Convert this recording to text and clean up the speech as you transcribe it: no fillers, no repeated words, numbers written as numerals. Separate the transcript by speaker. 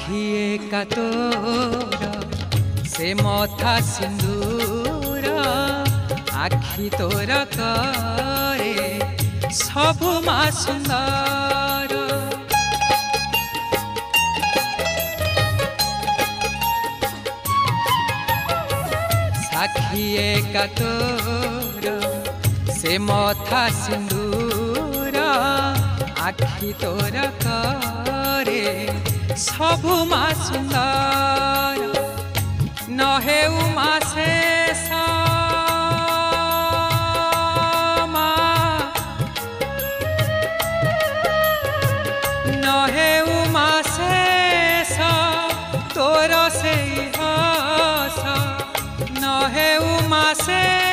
Speaker 1: आखिए का तोर से मथा सिंदूर आखि तोर करे सबु मा सुंदर साखिए का तोर से मथा सिंदूर आखि तोर करे सबु मा सुंदर न हेउ मा शेष न हेउ मा शेष तोर से हस न हेउ मा शेष